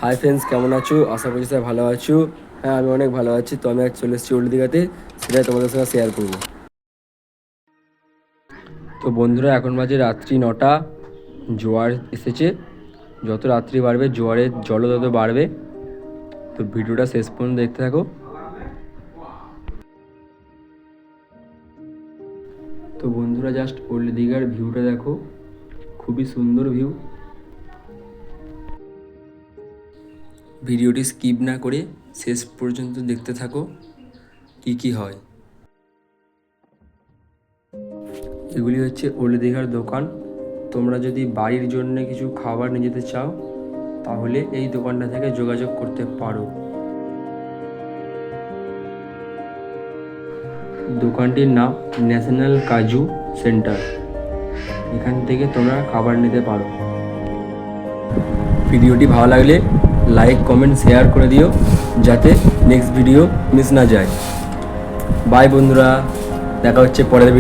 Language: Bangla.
হাই ফ্রেন্ডস, কেমন আছো? আশা করি সবাই ভালো আছো। হ্যাঁ, আমি অনেক ভালো আছি। তো আমি আজ চলে এসেছি ওল্ড দীঘাতে, সেটাই তোমাদের সঙ্গে শেয়ার করবো। তো বন্ধুরা, এখন বাজে রাত্রি 9টা। জোয়ার এসেছে। যত রাত্রি বাড়বে জোয়ারের জলও তত বাড়বে। তো ভিডিওটা শেষ পর্যন্ত দেখতে থাকো। তো বন্ধুরা, জাস্ট ওল্ড দীঘার ভিউটা দেখো, খুবই সুন্দর ভিউ। ভিডিওটি স্কিপ না করে শেষ পর্যন্ত দেখতে থাকো কি কি হয়। এগুলি হচ্ছে ওল্ড দীঘার দোকান। তোমরা যদি বাড়ির জন্য কিছু খাবার নিয়ে যেতে চাও তাহলে এই দোকানটা থেকে যোগাযোগ করতে পারো। দোকানটির নাম ন্যাশনাল কাজু সেন্টার। এখান থেকে তোমরা খাবার নিতে পারো। ভিডিওটি ভালো লাগলে লাইক, কমেন্ট, শেয়ার করে দিও যাতে নেক্সট ভিডিও মিস না যায়। বাই বন্ধুরা, দেখা হচ্ছে পরের ভিডিও।